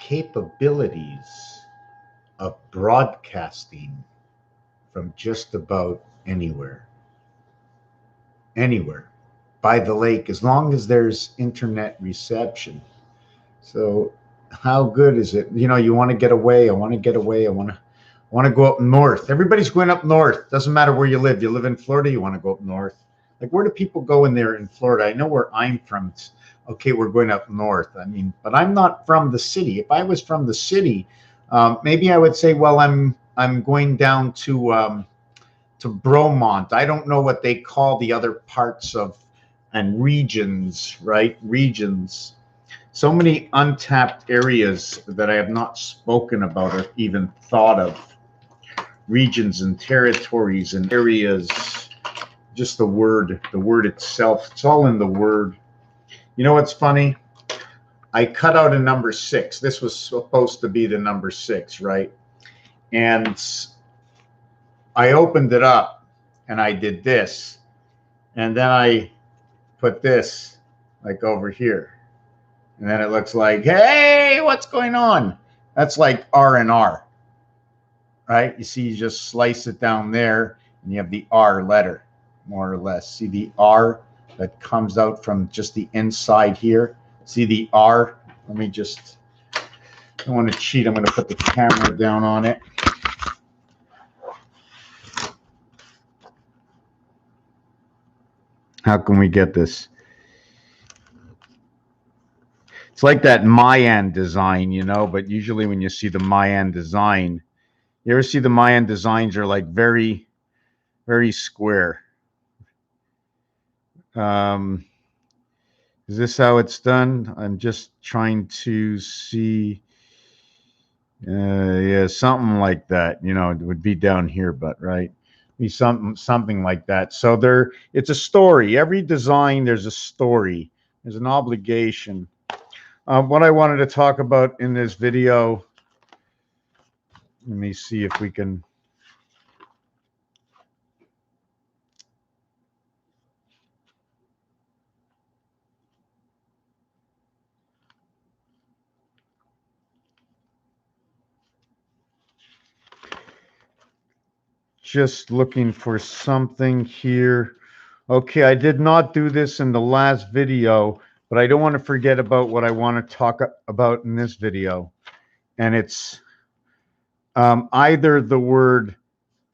capabilities of broadcasting from just about anywhere. Anywhere. By the lake, as long as there's internet reception. So how good is it? You know, you want to get away. I want to get away. I want to go up north. Everybody's going up north. Doesn't matter where you live. You live in Florida, you want to go up north. Like, where do people go in there in Florida? I know where I'm from. Okay, we're going up north. I mean, but I'm not from the city. If I was from the city, maybe I would say, well, I'm going down to Bromont. I don't know what they call the other parts of and regions, right? Regions. So many untapped areas that I have not spoken about or even thought of. Regions and territories and areas. Just the word itself. It's all in the word. You know what's funny? I cut out a number 6. This was supposed to be the number 6, right? And I opened it up and I did this. And then I put this like over here. And then it looks like, hey, what's going on? That's like R and R, right? You see, you just slice it down there and you have the R letter, more or less. See the R that comes out from just the inside here? See the R? Let me just, I don't want to cheat. I'm going to put the camera down on it. How can we get this? It's like that Mayan design, you know, but usually when you see the Mayan design, you ever see the Mayan designs are like very, very square. Is this how it's done? I'm just trying to see. Yeah, something like that. You know, it would be down here, but right, be something like that. So there, it's a story. Every design, there's a story. There's an obligation. What I wanted to talk about in this video. Let me see if we can. Just looking for something here. Okay, I did not do this in the last video, but I don't want to forget about what I want to talk about in this video. And it's either the word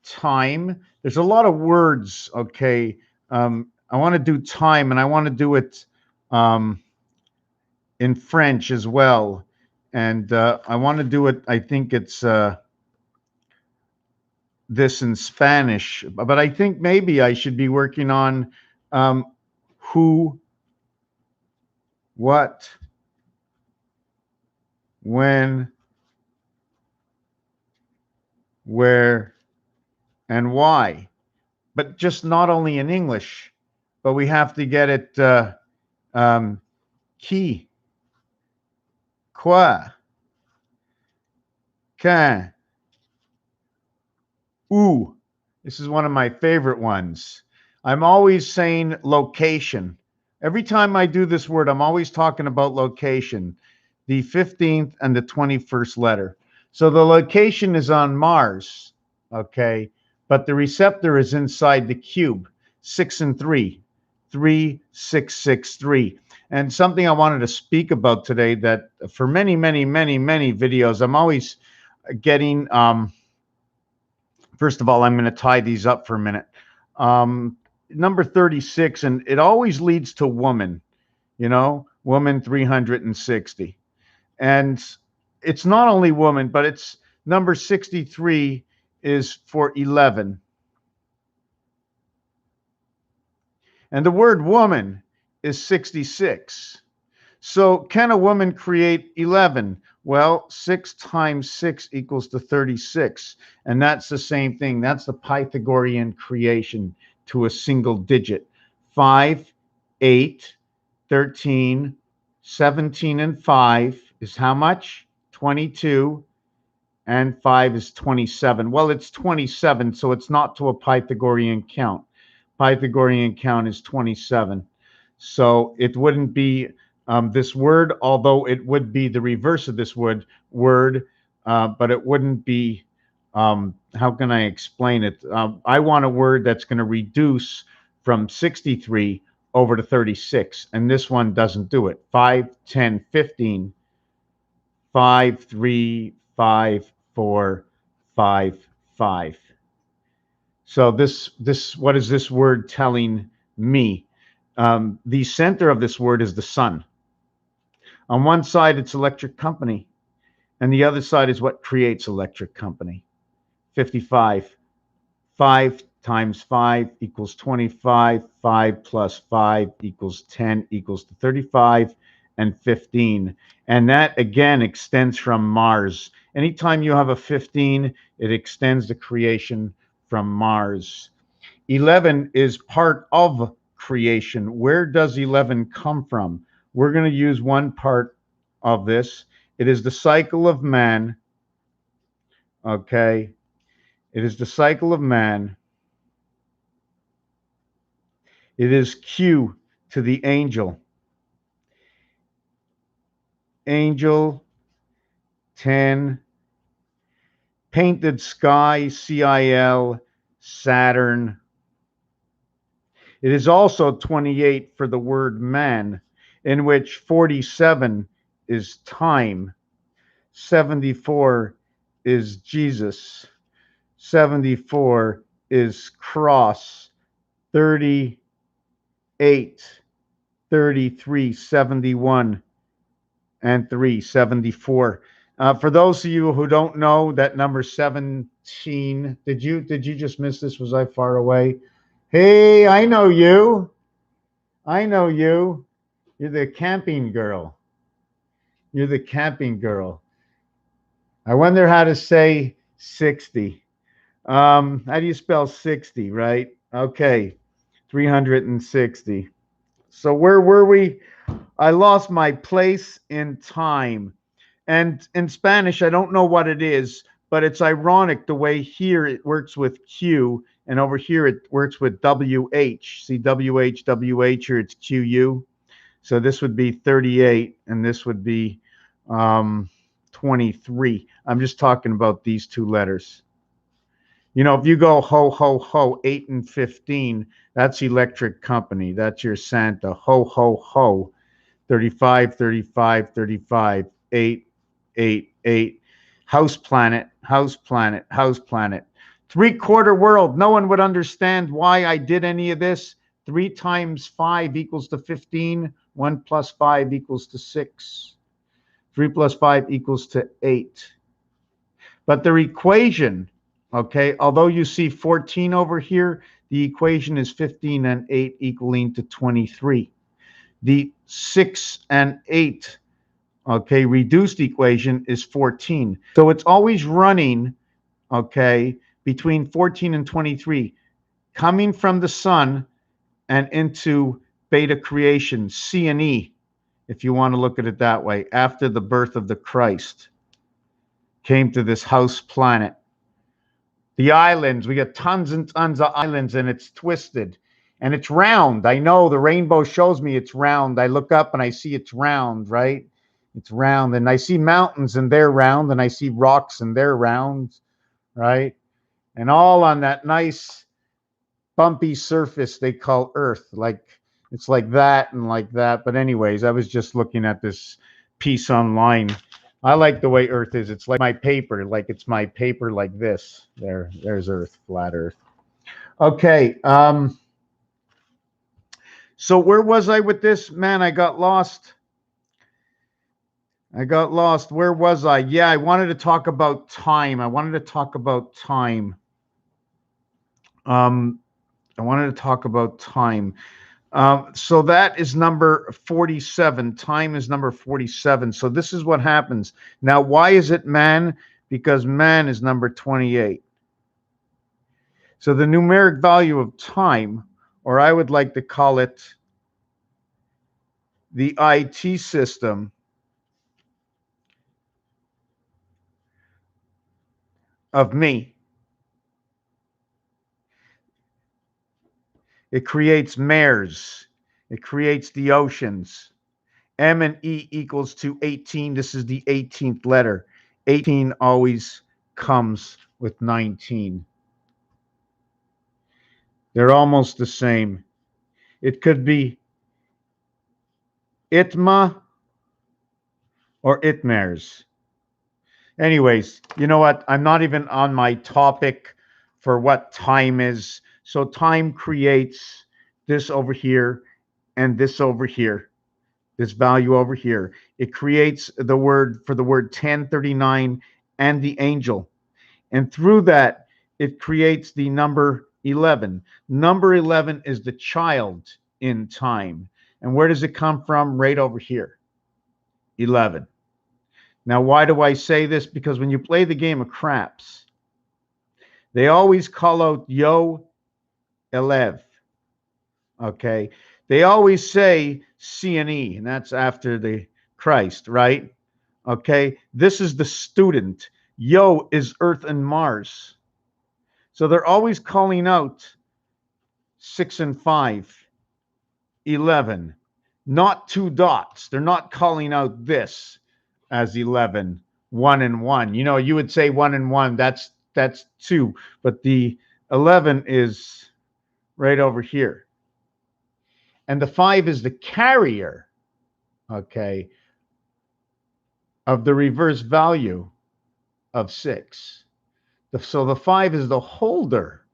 time. There's a lot of words, okay. I want to do time, and I want to do it in French as well. And I want to do it, I think it's this in Spanish, but I think maybe I should be working on who, what, when, where, and why. But just not only in English, but we have to get it qui, quoi, quand, où. This is one of my favorite ones. I'm always saying location. Every time I do this word, I'm always talking about location, the 15th and the 21st letter. So the location is on Mars, okay, but the receptor is inside the cube, 6 and 3, 3, 6, 6, 3. And something I wanted to speak about today that for many, many, many, many videos, I'm always getting, first of all, I'm going to tie these up for a minute. Number 36, and it always leads to woman, you know, woman 360. And it's not only woman, but it's number 63 is for 11. And the word woman is 66. So can a woman create 11? Well, 6 times 6 equals to 36. And that's the same thing. That's the Pythagorean creation to a single digit. 5, 8, 13, 17, and 5 is how much? 22. And 5 is 27. Well, it's 27, so it's not to a Pythagorean count. Pythagorean count is 27. So it wouldn't be this word, although it would be the reverse of this word, but it wouldn't be, how can I explain it? I want a word that's going to reduce from 63 over to 36, and this one doesn't do it. 5, 10, 15, 5, 3, 5, 4, 5, 5. So what is this word telling me? The center of this word is the sun. On one side, it's electric company, and the other side is what creates electric company. 55. 5 times 5 equals 25. 5 plus 5 equals 10 equals to 35 and 15. And that, again, extends from Mars. Anytime you have a 15, it extends the creation from Mars. 11 is part of creation. Where does 11 come from? We're going to use one part of this. It is the cycle of man. Okay. It is the cycle of man. It is Q to the angel. Angel, 10. Painted sky, CIL, Saturn. It is also 28 for the word man, in which 47 is time, 74 is Jesus, 74 is cross, 38, 33, 71, and 3, 74. For those of you who don't know, that number 17, did you just miss this? Was I far away? Hey, I know you. I know you. You're the camping girl. You're the camping girl. I wonder how to say 60. How do you spell 60, right? Okay, 360. So where were we? I lost my place in time. And in Spanish, I don't know what it is, but it's ironic the way here it works with Q, and over here it works with WH. See, WH, WH, here it's QU. So this would be 38, and this would be 23. I'm just talking about these two letters. You know, if you go ho, ho, ho, 8 and 15, that's electric company. That's your Santa. Ho, ho, ho. 35, 35, 35, 8, 8, 8. House planet, house planet, house planet. 3/4 world. No one would understand why I did any of this. 3 times 5 equals to 15. 1 plus 5 equals to 6. 3 plus 5 equals to 8. But their equation, okay, although you see 14 over here, the equation is 15 and 8 equaling to 23. The 6 and 8, okay, reduced equation is 14. So it's always running, okay, between 14 and 23, coming from the sun and into beta creation, C and E, if you want to look at it that way, after the birth of the Christ, came to this house planet. The islands, we got tons and tons of islands, and it's twisted. And it's round. I know the rainbow shows me it's round. I look up and I see it's round, right? It's round. And I see mountains and they're round. And I see rocks and they're round, right? And all on that nice bumpy surface they call Earth. Like it's like that and like that. But anyways, I was just looking at this piece online. I like the way Earth is. It's like my paper. Like it's my paper like this. There's Earth, flat Earth. Okay. So where was I with this? Man, I got lost. Where was I? Yeah, I wanted to talk about time. I wanted to talk about time. So that is number 47. Time is number 47. So this is what happens. Now, why is it man? Because man is number 28. So the numeric value of time, or I would like to call it the IT system of me. It creates mares. It creates the oceans. M and E equals to 18. This is the 18th letter. 18 always comes with 19. They're almost the same. It could be Itma or Itmers. Anyways, you know what? I'm not even on my topic for what time is. So time creates this over here and this over here, this value over here. It creates the word for the word 1039 and the angel. And through that, it creates the number 11. Number 11 is the child in time. And where does it come from? Right over here, 11. Now, why do I say this? Because when you play the game of craps, they always call out Yo Elev. Okay. They always say C and E, and that's after the Christ, right? Okay. This is the student. Yo is Earth and Mars. So they're always calling out 6 and 5, 11, not two dots. They're not calling out this as 11, 1 and 1. You know, you would say 1 and 1, that's 2, but the 11 is right over here. And the 5 is the carrier, okay, of the reverse value of 6. So the 5 is the holder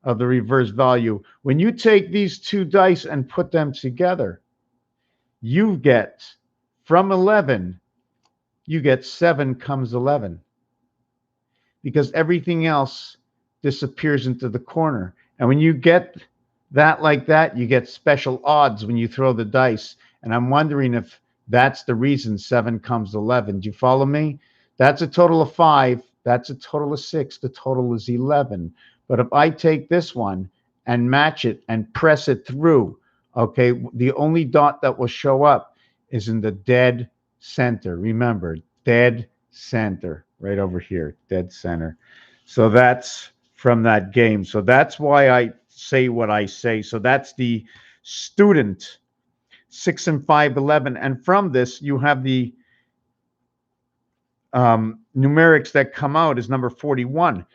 of the reverse value. When you take these two dice and put them together, you get from 11, you get 7 comes 11. Because everything else disappears into the corner. And when you get that like that, you get special odds when you throw the dice. And I'm wondering if that's the reason 7 comes 11. Do you follow me? That's a total of 5. That's a total of 6. The total is 11. But if I take this one and match it and press it through, okay, the only dot that will show up is in the dead center. Remember, dead center, right over here, dead center. So that's from that game. So that's why I say what I say. So that's the student, 6 and 5, 11. And from this, you have the numerics that come out is number 41.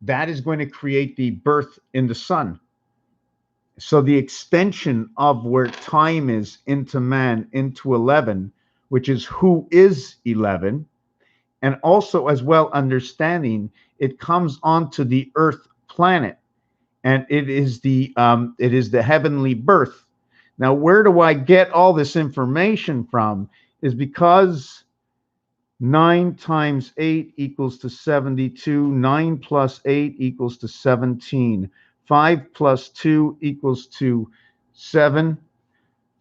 That is going to create the birth in the sun. So the extension of where time is into man, into 11, which is who is 11, and also as well understanding it comes onto the earth planet, and it is the heavenly birth. Now, where do I get all this information from? Is because 9 times 8 equals to 72. 9 plus 8 equals to 17. 5 plus 2 equals to 7.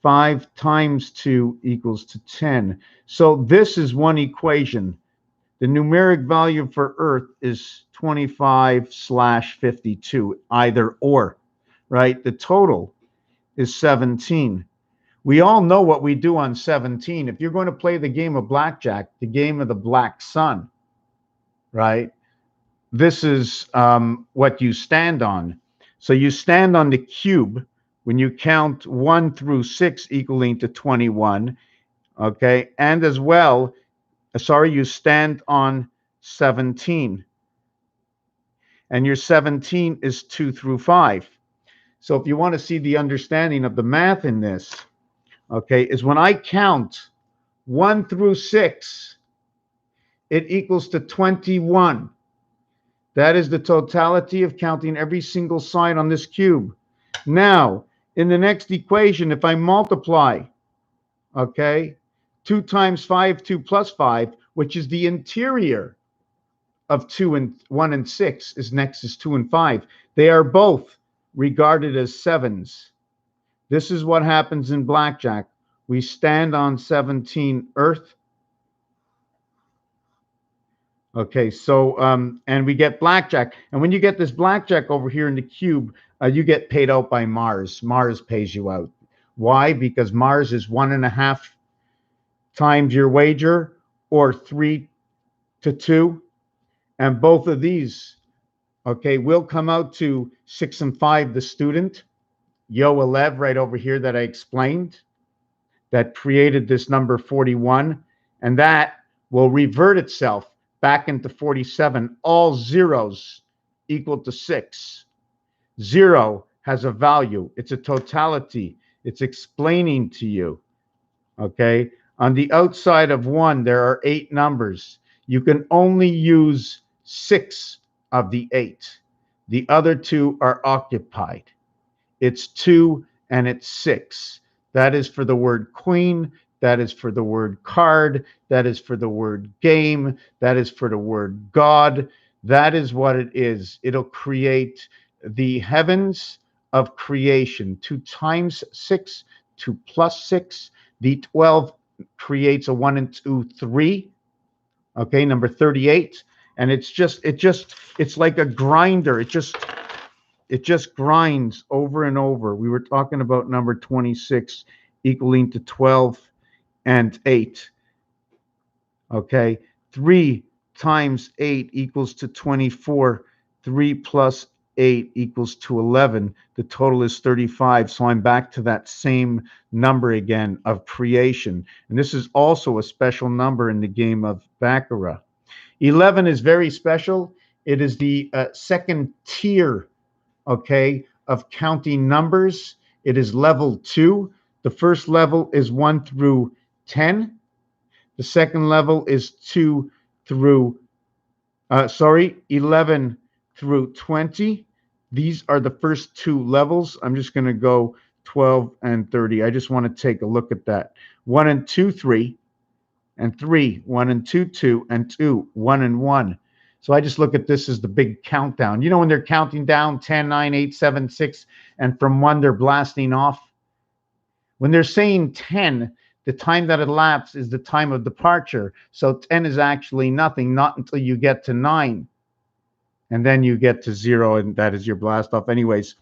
5 times 2 equals to 10. So this is one equation. The numeric value for Earth is 25/52, either or, right? The total is 17. We all know what we do on 17. If you're going to play the game of blackjack, the game of the black sun, right? This is what you stand on. So you stand on the cube when you count 1 through 6 equaling to 21, okay? And as well, you stand on 17. And your 17 is 2 through 5. So if you want to see the understanding of the math in this, okay, is when I count 1 through 6, it equals to 21. That is the totality of counting every single side on this cube. Now, in the next equation, if I multiply, okay, 2 times 5, 2 plus 5, which is the interior of 2 and 1 and 6, is next is 2 and 5. They are both regarded as 7s. This is what happens in blackjack. We stand on 17 Earth. Okay, so, and we get blackjack. And when you get this blackjack over here in the cube, you get paid out by Mars. Mars pays you out. Why? Because Mars is 1.5 times your wager, or 3 to 2. And both of these, okay, will come out to 6 and 5, the student. Yo 11 right over here that I explained. that created this number 41, and that will revert itself back into 47. All zeros equal to 6. 0 has a value. It's a totality. It's explaining to you. Okay? On the outside of 1, there are 8 numbers. You can only use 6 of the 8. The other 2 are occupied. It's 2 and it's 6. That is for the word queen. That is for the word card. That is for the word game. That is for the word God. That is what it is. It'll create the heavens of creation. 2 times 6, 2 plus 6. The 12 creates a 1 and 2, 3. Okay, number 38. And it's like a grinder. It just grinds over and over. We were talking about number 26 equaling to 12 and 8. Okay, 3 times 8 equals to 24. 3 plus 8 equals to 11. The total is 35. So I'm back to that same number again of creation. And this is also a special number in the game of Baccarat. 11 is very special. It is the second tier, okay, of counting numbers. It is level 2. The first level is 1 through 10. The second level is 11 through 20. These are the first 2 levels. I'm just going to go 12 and 30. I just want to take a look at that. 1 and 2, 3, and 3, 1 and 2, 2, and 2, 1 and 1. So I just look at this as the big countdown. You know, when they're counting down 10, 9, 8, 7, 6, and from 1 they're blasting off. When they're saying 10, the time that elapsed is the time of departure. So 10 is actually nothing, not until you get to 9. And then you get to 0, and that is your blast off. Anyways,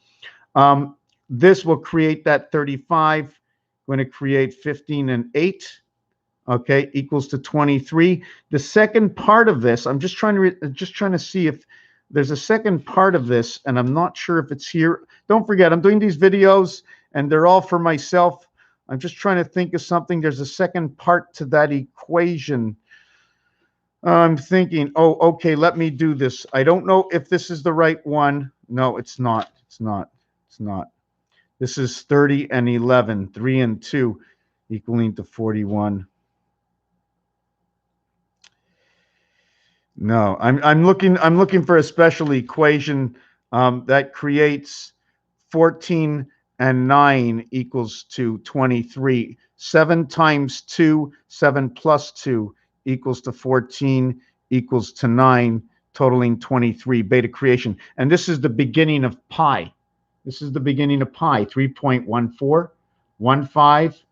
this will create that 35. Going to create 15 and 8. Okay, equals to 23. The second part of this, I'm just trying to see if there's a second part of this, and I'm not sure if it's here. Don't forget, I'm doing these videos, and they're all for myself. I'm just trying to think of something. There's a second part to that equation. I'm thinking, oh, okay, let me do this. I don't know if this is the right one. No, it's not. It's not. It's not. This is 30 and 11, 3 and 2, equaling to 41. No, I'm looking for a special equation that creates 14 and 9 equals to 23. 7 times 2, 7 plus 2 equals to 14 equals to 9, totaling 23, beta creation. And this is the beginning of pi. This is the beginning of pi, 3.14,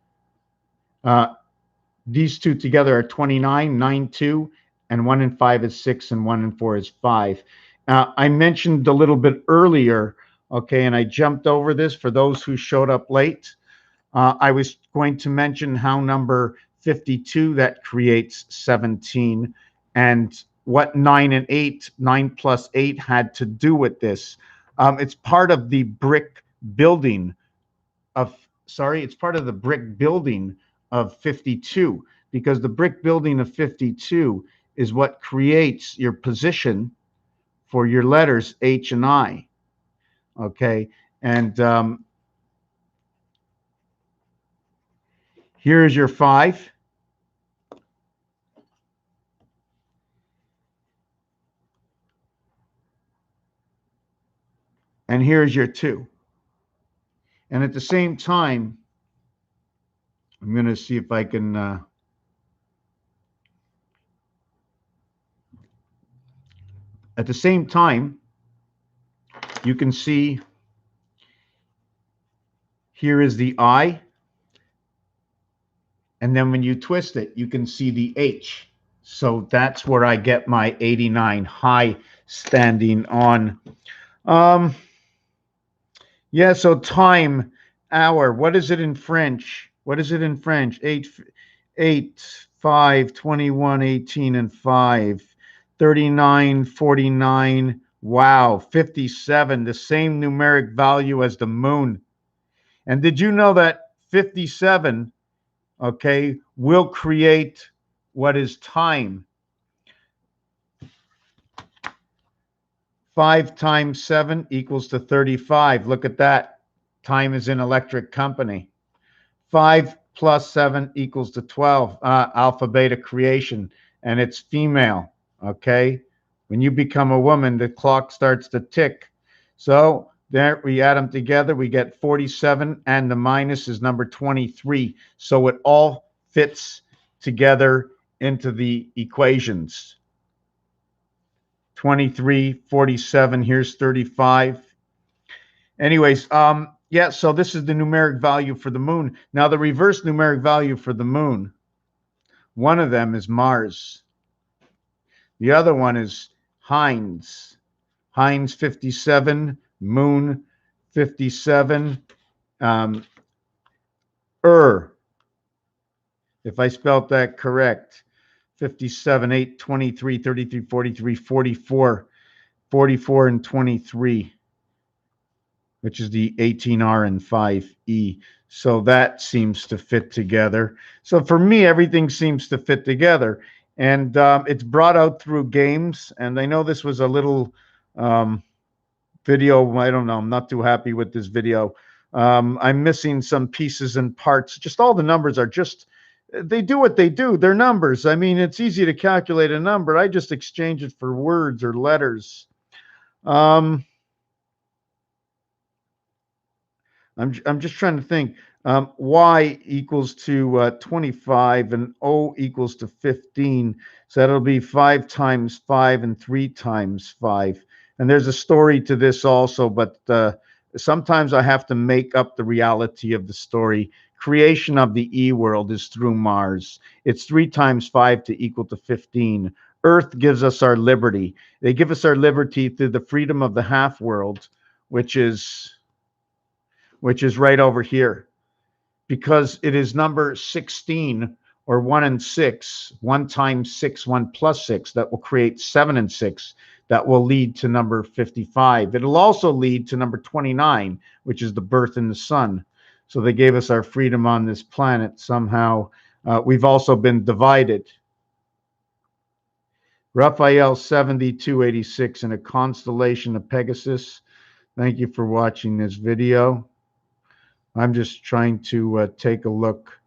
15. These two together are 29, 9, 2. And 1 and 5 is 6, and 1 and 4 is 5. I mentioned a little bit earlier, okay, and I jumped over this for those who showed up late. I was going to mention how number 52, that creates 17, and what 9 and 8, 9 plus 8 had to do with this. It's part of the brick building of, it's part of the brick building of 52, because the brick building of 52 is what creates your position for your letters H and I. Okay, and here's your 5. And here's your 2. And at the same time, I'm going to see if I can at the same time, you can see here is the I, and then when you twist it, you can see the H. So that's where I get my 89 high standing on. Yeah, so time, hour, what is it in French? What is it in French? 8, 5, 21, 18, and 5. 39, 49, wow, 57, the same numeric value as the moon. And did you know that 57 okay, will create what is time. 5 times 7 equals to 35. Look at that. Time is in electric company. 5 plus 7 equals to 12. Alpha beta creation, and it's female. Okay. When you become a woman, the clock starts to tick. So there we add them together. We get 47, and the minus is number 23. So it all fits together into the equations. 23, 47, here's 35. Anyways, yeah, so this is the numeric value for the moon. Now, the reverse numeric value for the moon, one of them is Mars. The other one is Heinz. Heinz 57, moon 57. If I spelled that correct, 57, 8, 23, 33, 43, 44, 44 and 23, which is the 18R and 5E. So that seems to fit together. So for me, everything seems to fit together. And it's brought out through games. And I know this was a little video. I don't know. I'm not too happy with this video. I'm missing some pieces and parts. Just all the numbers are just, they do what they do. They're numbers. I mean, it's easy to calculate a number. I just exchange it for words or letters. I'm just trying to think. Y equals to 25 and O equals to 15. So that'll be 5 times 5 and 3 times 5. And there's a story to this also, but sometimes I have to make up the reality of the story. Creation of the E world is through Mars. It's 3 times 5 to equal to 15. Earth gives us our liberty. They give us our liberty through the freedom of the half world, which is right over here, because it is number 16, or 1 and 6, 1 times 6, 1 plus 6, that will create 7 and 6, that will lead to number 55. It'll also lead to number 29, which is the birth in the sun. So they gave us our freedom on this planet somehow. We've also been divided. Raphael 7286 in a constellation of Pegasus. Thank you for watching this video. I'm just trying to take a look.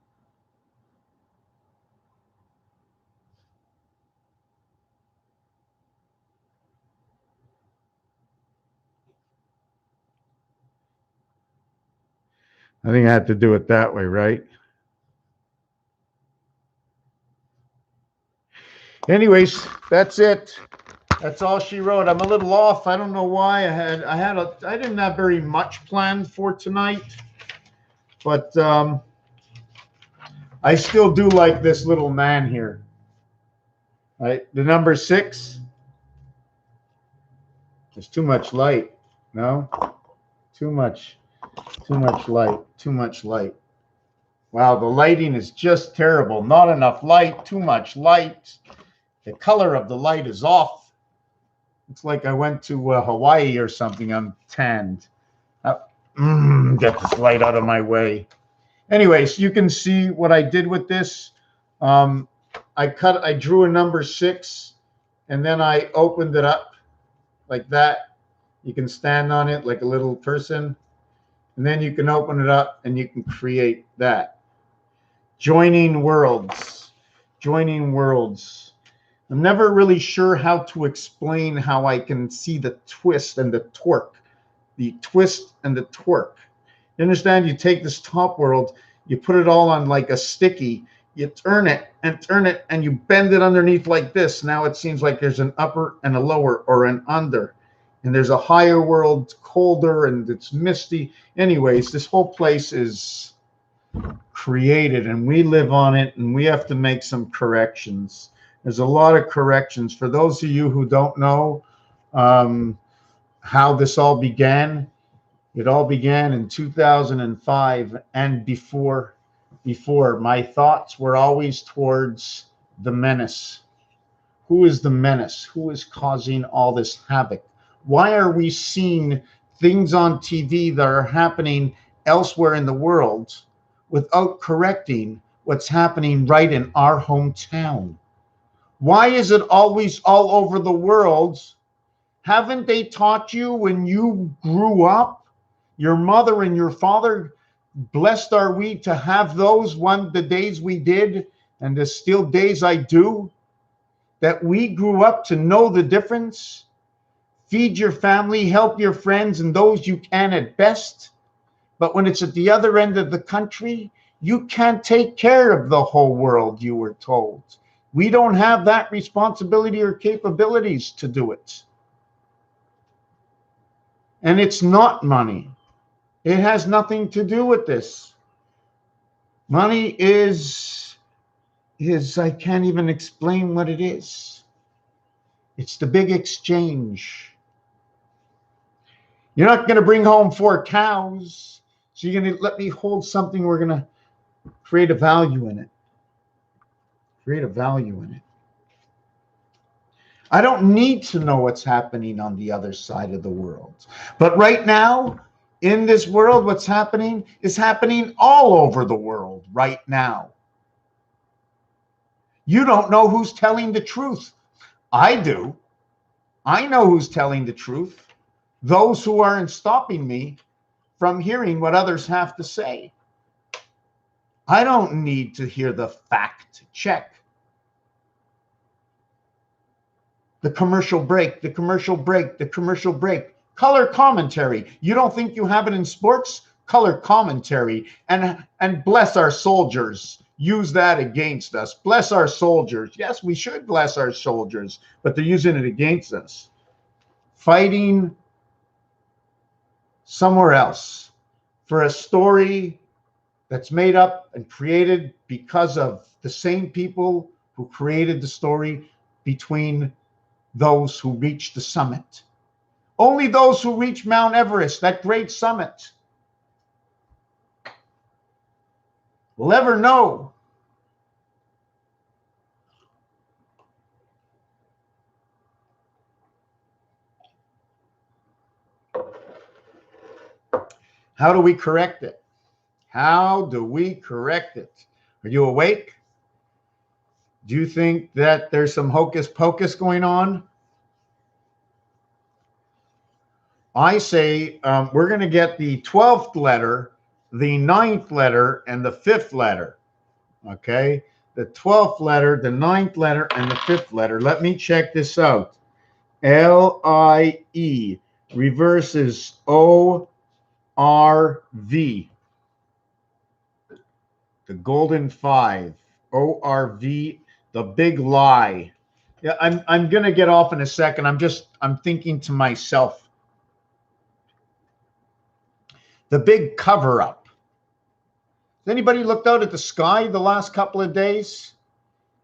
I think I have to do it that way, right? Anyways, that's it. That's all she wrote. I'm a little off. I don't know why. I didn't have very much planned for tonight, but I still do like this little man here. Right, the number 6. There's too much light. No, too much light. Too much light. Wow, the lighting is just terrible. Not enough light. Too much light. The color of the light is off. It's like I went to Hawaii or something. I'm tanned. Get this light out of my way. Anyways, you can see what I did with this. I drew a number 6, and then I opened it up like that. You can stand on it like a little person, and then you can open it up and you can create that. Joining worlds. Joining worlds. I'm never really sure how to explain how I can see the twist and the torque. The twist and the torque. You understand? You take this top world, you put it all on like a sticky, you turn it, and you bend it underneath like this. Now it seems like there's an upper and a lower, or an under. And there's a higher world, colder, and it's misty. Anyways, this whole place is created, and we live on it, and we have to make some corrections. There's a lot of corrections. For those of you who don't know how this all began, it all began in 2005 and before. My thoughts were always towards the menace. Who is the menace? Who is causing all this havoc? Why are we seeing things on TV that are happening elsewhere in the world without correcting what's happening right in our hometown? Why is it always all over the world? Haven't they taught you when you grew up, your mother and your father, blessed are we to have those the days we did, and the still days I do, that we grew up to know the difference? Feed your family, help your friends and those you can at best. But when it's at the other end of the country, you can't take care of the whole world, you were told. We don't have that responsibility or capabilities to do it. And it's not money. It has nothing to do with this. Money is I can't even explain what it is. It's the big exchange. You're not going to bring home 4 cows, so you're going to let me hold something. We're going to create a value in it. Create a value in it. I don't need to know what's happening on the other side of the world. But right now, in this world, what's happening is happening all over the world right now. You don't know who's telling the truth. I do. I know who's telling the truth. Those who aren't stopping me from hearing what others have to say. I don't need to hear the fact check. The commercial break, the commercial break, the commercial break. Color commentary. You don't think you have it in sports? Color commentary. And bless our soldiers. Use that against us. Bless our soldiers. Yes, we should bless our soldiers, but they're using it against us. Fighting somewhere else for a story that's made up and created because of the same people who created the story between those who reach the summit. Only those who reach Mount Everest, that great summit, will ever know how do we correct it? How do we correct it? Are you awake? Do you think that there's some hocus pocus going on? I say we're going to get the 12th letter, the 9th letter, and the 5th letter. Okay? The 12th letter, the 9th letter, and the 5th letter. Let me check this out. L-I-E reverses O-R-V. The golden 5. O-R-V, the big lie. Yeah, I'm going to get off in a second. I'm thinking to myself. The big cover up. Has anybody looked out at the sky the last couple of days?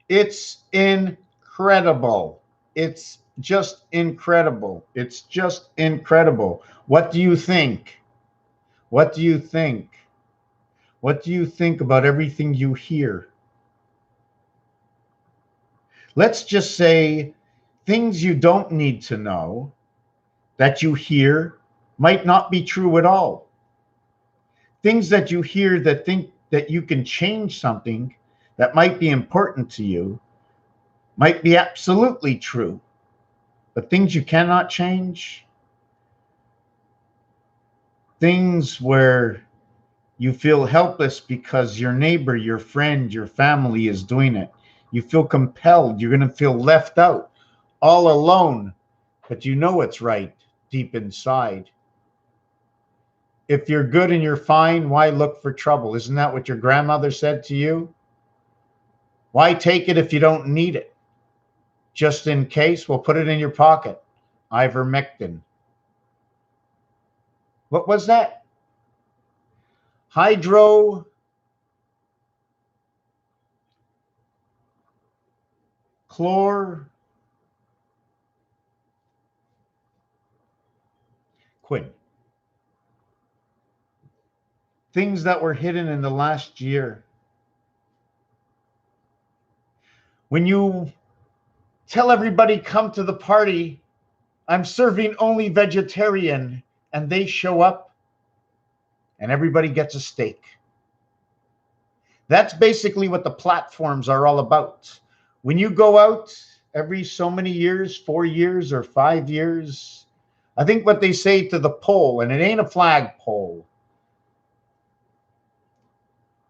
It's incredible. It's just incredible. It's just incredible. What do you think? What do you think? What do you think about everything you hear? Let's just say things you don't need to know that you hear might not be true at all. Things that you hear that think that you can change something that might be important to you might be absolutely true. But things you cannot change, things where you feel helpless because your neighbor, your friend, your family is doing it. You feel compelled. You're going to feel left out, all alone, but you know it's right deep inside. If you're good and you're fine, why look for trouble? Isn't that what your grandmother said to you? Why take it if you don't need it? Just in case, well, put it in your pocket. Ivermectin. What was that? Hydrochloroquine. Things that were hidden in the last year. When you tell everybody come to the party, I'm serving only vegetarian, and they show up and everybody gets a steak. That's basically what the platforms are all about. When you go out every so many years, 4 years or 5 years, I think what they say to the pole, and it ain't a flagpole.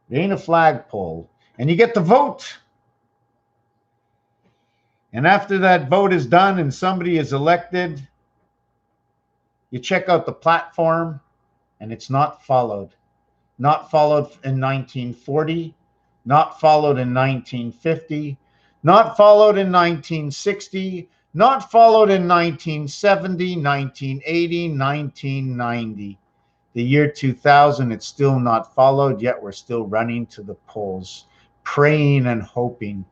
It ain't a flagpole. And you get to vote. And after that vote is done and somebody is elected, you check out the platform and it's not followed. Not followed in 1940, not followed in 1950, not followed in 1960, not followed in 1970, 1980, 1990. The year 2000, it's still not followed, yet we're still running to the polls, praying and hoping.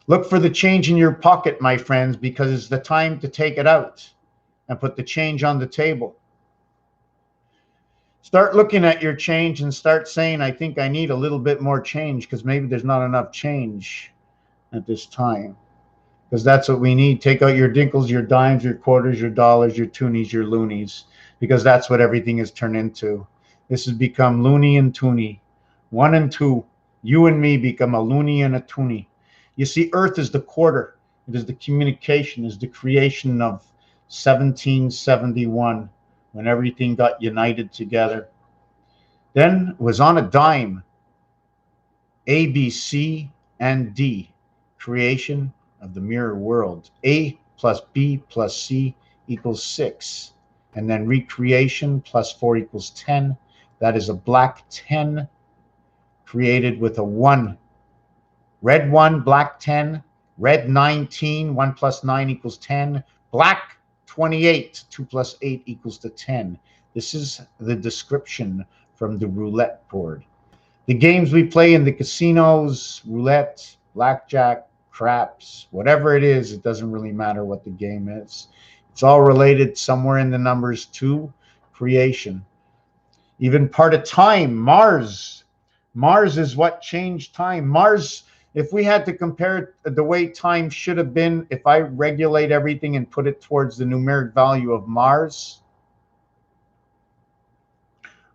Look for the change in your pocket, my friends, because it's the time to take it out and put the change on the table. Start looking at your change and start saying, I think I need a little bit more change because maybe there's not enough change at this time. Because that's what we need. Take out your dinkles, your dimes, your quarters, your dollars, your toonies, your loonies, because that's what everything has turned into. This has become loony and toonie. 1 and 2. You and me become a loony and a toonie. You see, Earth is the quarter. It is the communication, is the creation of 1771, when everything got united together. Then it was on a dime. A, B, C, and D. Creation of the mirror world. A plus B plus C equals 6. And then recreation plus 4 equals 10. That is a black 10 created with a 1. Red 1, black 10. Red 19, 1 plus 9 equals 10. Black 28, 2 plus 8 equals to 10. This is the description from the roulette board. The games we play in the casinos, roulette, blackjack, craps, whatever it is, it doesn't really matter what the game is. It's all related somewhere in the numbers to creation. Even part of time, Mars. Mars is what changed time. Mars, if we had to compare the way time should have been, if I regulate everything and put it towards the numeric value of Mars,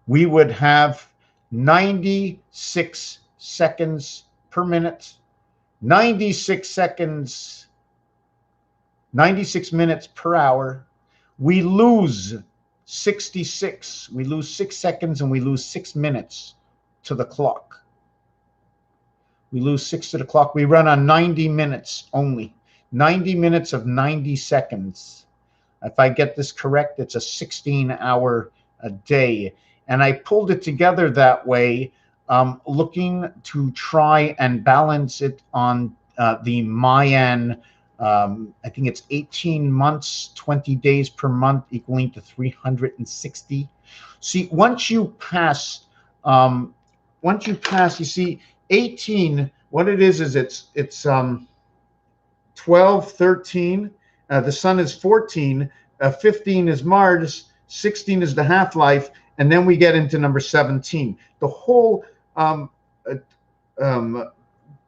we would have 96 seconds per minute, 96 seconds, 96 minutes per hour. We lose 66. We lose 6 seconds and we lose 6 minutes to the clock. We lose 6 to the clock. We run on 90 minutes only. 90 minutes of 90 seconds. If I get this correct, it's a 16-hour a day. And I pulled it together that way, looking to try and balance it on the Mayan. I think it's 18 months, 20 days per month, equaling to 360. See, once you pass, you see, 18, what it is it's 12, 13, the sun is 14, 15 is Mars, 16 is the half-life, and then we get into number 17. The whole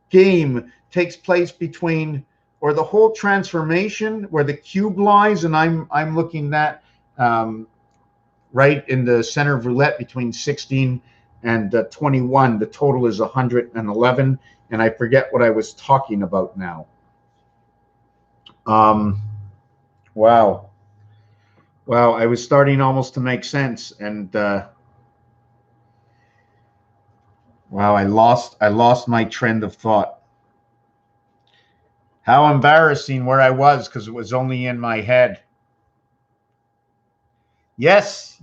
game takes place between, or the whole transformation where the cube lies, and I'm looking at right in the center of roulette between 16 and 21. The total is 111, and I forget what I was talking about now. Wow, I was starting almost to make sense, and wow, I lost my trend of thought. How embarrassing where I was, because it was only in my head. Yes,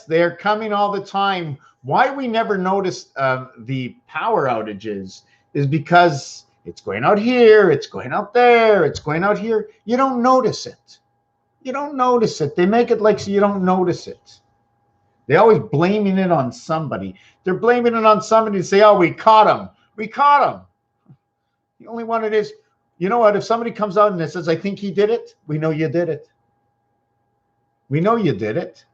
they're coming all the time. Why we never noticed the power outages is because it's going out here, it's going out there, it's going out here. You don't notice it. You don't notice it. They make it like so you don't notice it. They're always blaming it on somebody. They're blaming it on somebody to say, oh, we caught him. We caught him. The only one it is, you know what? If somebody comes out and says, I think he did it, we know you did it. We know you did it.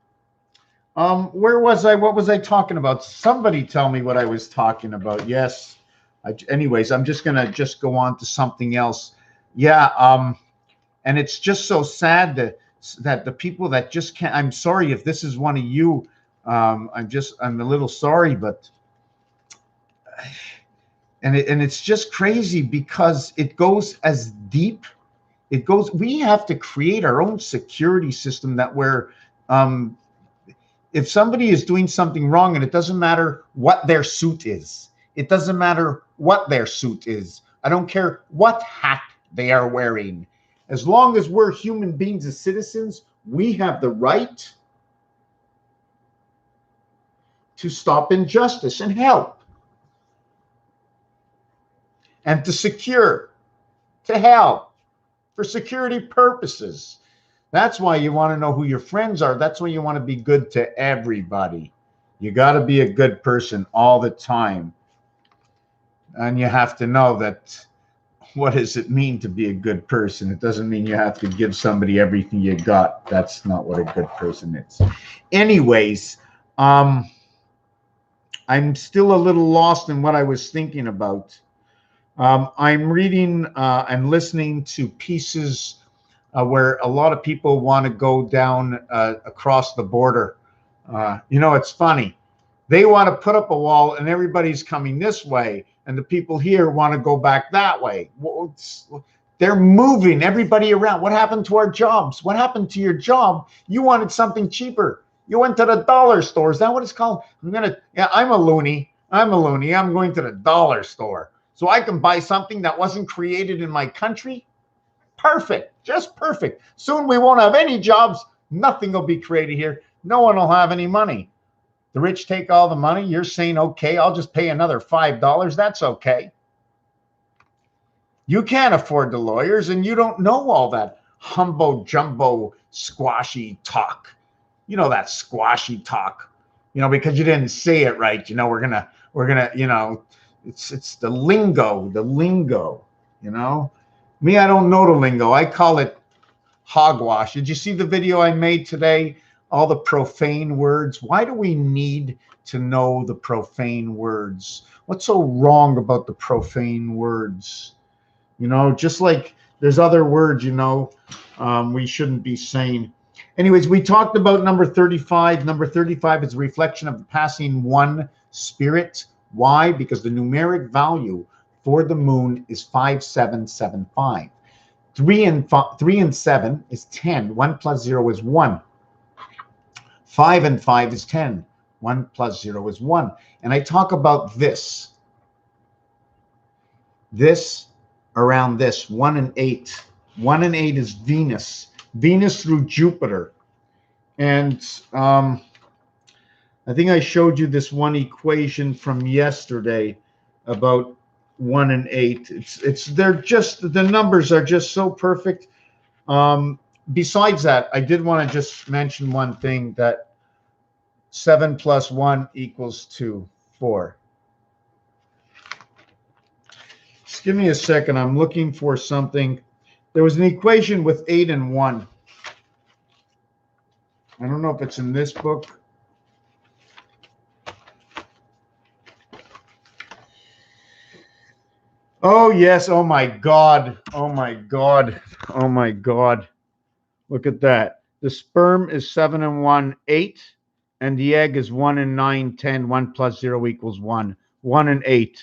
Where was I? What was I talking about? Somebody tell me what I was talking about. Yes. Anyways, I'm just going to go on to something else. Yeah. And it's just so sad that the people that just can't, I'm sorry if this is one of you, I'm a little sorry, but it's just crazy because it goes as deep. We have to create our own security system that where, if somebody is doing something wrong, and it doesn't matter what their suit is, it doesn't matter what their suit is. I don't care what hat they are wearing. As long as we're human beings as citizens, we have the right to stop injustice and help, and to secure, to help for security purposes. That's why you want to know who your friends are. That's why you want to be good to everybody. You got to be a good person all the time. And you have to know that, what does it mean to be a good person? It doesn't mean you have to give somebody everything you got. That's not what a good person is. Anyways, I'm still a little lost in what I was thinking about. I'm listening to pieces where a lot of people want to go down across the border. It's funny. They want to put up a wall and everybody's coming this way, and the people here want to go back that way. Well, they're moving everybody around. What happened to our jobs? What happened to your job? You wanted something cheaper. You went to the dollar store. Is that what it's called? I'm a loony. I'm going to the dollar store so I can buy something that wasn't created in my country. Perfect. Just perfect. Soon we won't have any jobs. Nothing will be created here. No one will have any money. The rich take all the money. You're saying, okay, I'll just pay another $5. That's okay. You can't afford the lawyers, and you don't know all that humbo jumbo squashy talk. That squashy talk, because you didn't say it right. We're gonna, it's the lingo, Me, I don't know the lingo. I call it hogwash. Did you see the video I made today? All the profane words. Why do we need to know the profane words? What's so wrong about the profane words? Just like there's other words, we shouldn't be saying. Anyways, we talked about number 35. Number 35 is a reflection of the passing one spirit. Why? Because the numeric value for the moon is 5775. 3 and 7 is 10. 1 plus 0 is 1. 5 and 5 is 10. 1 plus 0 is 1. And I talk about this around this, 1 and 8. 1 and 8 is Venus. Venus through Jupiter. And I think I showed you this one equation from yesterday about 1 and 8. The numbers are just so perfect. Besides that, I did want to just mention one thing, that 7 plus 1 equals 2, 4. Just give me a second. I'm looking for something. There was an equation with 8 and 1. I don't know if it's in this book. Oh, yes. Oh, my God. Oh, my God. Oh, my God. Look at that. The sperm is 7 and 1, 8. And the egg is 1 and 9, 10. 1 plus 0 equals 1. 1 and 8.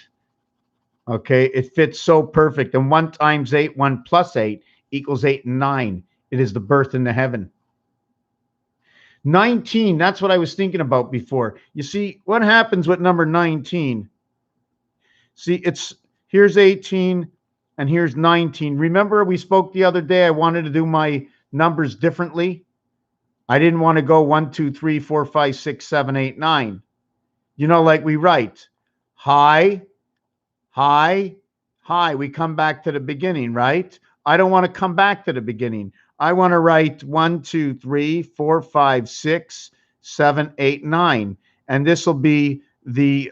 Okay. It fits so perfect. And 1 times 8, 1 plus 8 equals 8 and 9. It is the birth into heaven. 19. That's what I was thinking about before. You see, what happens with number 19? See, here's 18 and here's 19. Remember we spoke the other day, I wanted to do my numbers differently. I didn't want to go 1, 2, 3, 4, 5, 6, 7, 8, 9. Like we write high, high, high. We come back to the beginning, right? I don't want to come back to the beginning. I want to write 1, 2, 3, 4, 5, 6, 7, 8, 9. And this will be the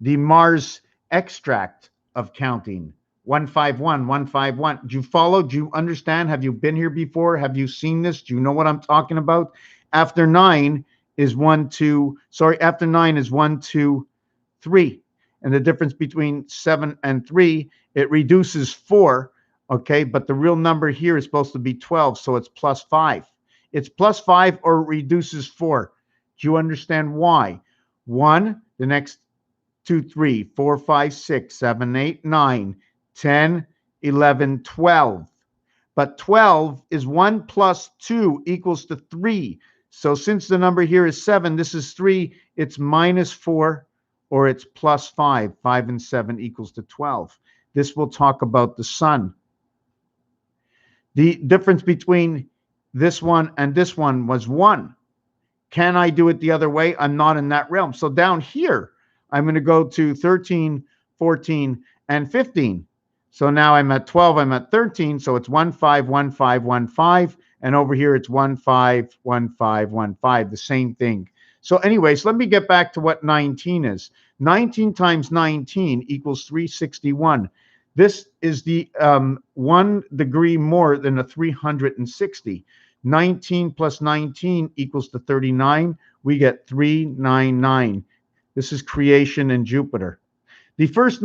Mars extract of counting. 151, 151. Do you follow? Do you understand? Have you been here before? Have you seen this? Do you know what I'm talking about? After 9 is 1, 2. Sorry, after 9 is 1, 2, 3. And the difference between 7 and 3, it reduces 4. Okay, but the real number here is supposed to be 12, so it's plus 5. It's plus 5 or it reduces 4. Do you understand why? 1, the next 2, 3, 4, 5, 6, 7, 8, 9, 10, 11, 12. But 12 is 1 plus 2 equals to 3. So since the number here is 7, this is 3, it's minus 4 or it's plus 5. 5 and 7 equals to 12. This will talk about the sun. The difference between this one and this one was 1. Can I do it the other way? I'm not in that realm. So down here, I'm going to go to 13, 14, and 15. So now I'm at 12, I'm at 13, so it's 1, 5, 1, 5, 1, 5, and over here it's 1, 5, 1, 5, 1, 5, the same thing. So anyways, let me get back to what 19 is. 19 times 19 equals 361. This is the 1 degree more than a 360. 19 plus 19 equals to 39. We get 399. This is creation in Jupiter. The first,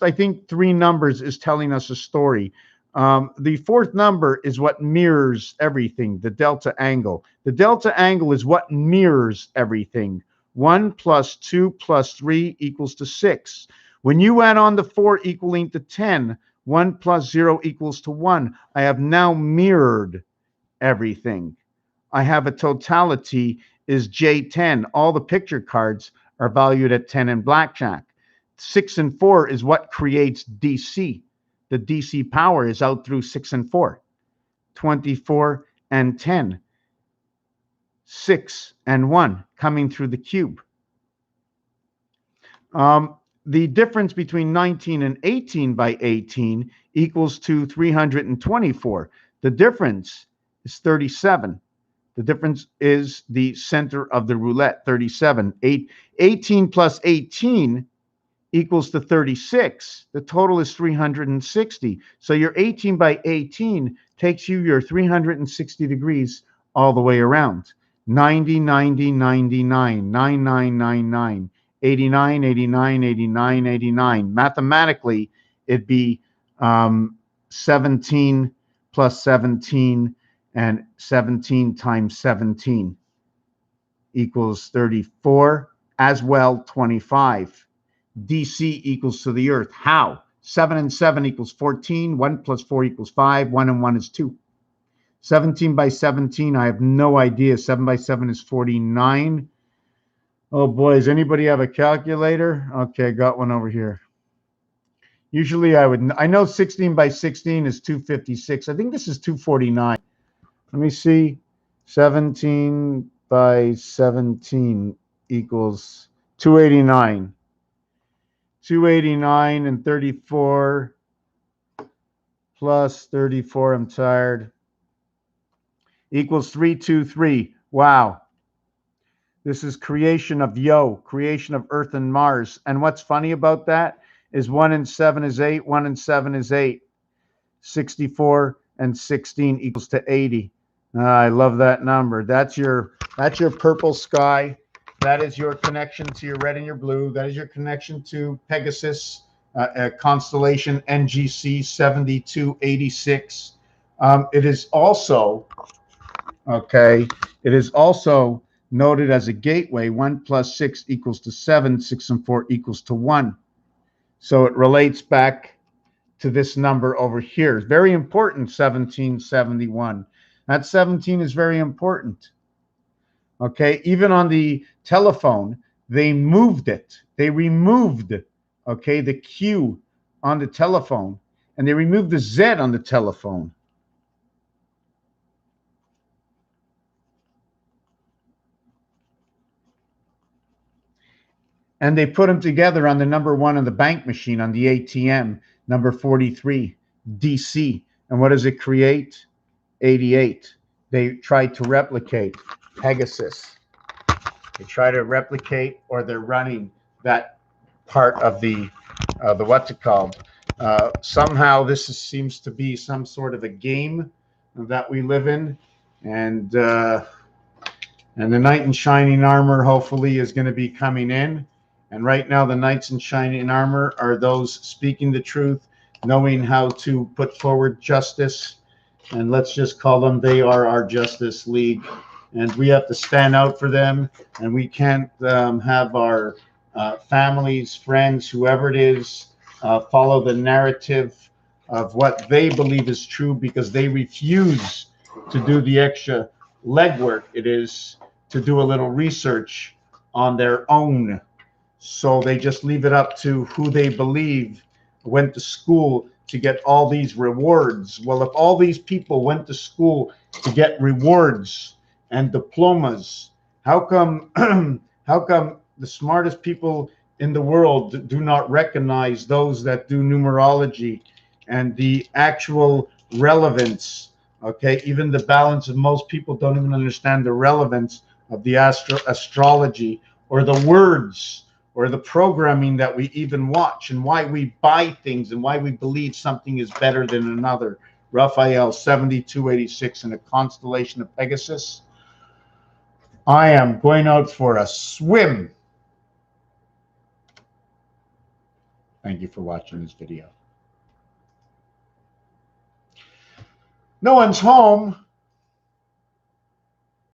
I think, 3 numbers is telling us a story. The 4th number is what mirrors everything, the delta angle. The delta angle is what mirrors everything. 1 plus 2 plus 3 equals to 6. When you add on the 4 equaling to 10, 1 plus 0 equals to 1. I have now mirrored everything. I have a totality is J10. All the picture cards are valued at 10 in blackjack. 6 and 4 is what creates DC. The DC power is out through 6 and 4. 24 and 10. 6 and 1 coming through the cube. The difference between 19 and 18 by 18 equals to 324. The difference is 37. The difference is the center of the roulette, 37. 18 plus 18 equals to 36. The total is 360. So your 18 by 18 takes you your 360 degrees all the way around. 90, 90, 99, 9999, 89, 89, 89, 89. Mathematically, it'd be 17 plus 17, and 17 times 17 equals 34, as well 25. DC equals to the earth. How? 7 and 7 equals 14. 1 plus 4 equals 5. 1 and 1 is 2. 17 by 17, I have no idea. 7 by 7 is 49. Oh boy, does anybody have a calculator? Okay, got one over here. Usually I know 16 by 16 is 256. I think this is 249. Let me see. 17 by 17 equals 289. 289 and 34 plus 34, I'm tired, equals 323. Wow. This is creation of creation of Earth and Mars. And what's funny about that is 1 and 7 is 8, 1 and 7 is 8. 64 and 16 equals to 80. I love that number. That's your purple sky. That is your connection to your red and your blue. That is your connection to Pegasus, constellation NGC 7286. It is also, okay, it is also noted as a gateway. 1 plus 6 equals to 7. 6 and 4 equals to 1. So it relates back to this number over here. It's very important, 1771. That 17 is very important. Okay, even on the telephone, they moved it. They removed, okay, the Q on the telephone, and they removed the Z on the telephone. And they put them together on the number 1 on the bank machine, on the ATM, number 43, DC. And what does it create? 88. They tried to replicate Pegasus. They try to replicate, or they're running that part of the what's it called? Somehow this seems to be some sort of a game that we live in, and the knight in shining armor hopefully is going to be coming in. And right now, the knights in shining armor are those speaking the truth, knowing how to put forward justice, and let's just call them, they are our Justice League, and we have to stand out for them, and we can't have our families, friends, whoever it is, follow the narrative of what they believe is true, because they refuse to do the extra legwork it is to do a little research on their own. So they just leave it up to who they believe went to school to get all these rewards. Well, if all these people went to school to get rewards and diplomas, how come how come the smartest people in the world do not recognize those that do numerology and the actual relevance? Okay, even the balance of most people don't even understand the relevance of the astrology or the words or the programming that we even watch, and why we buy things and why we believe something is better than another. Raphael 7286 in a constellation of Pegasus. I am going out for a swim. Thank you for watching this video. No one's home.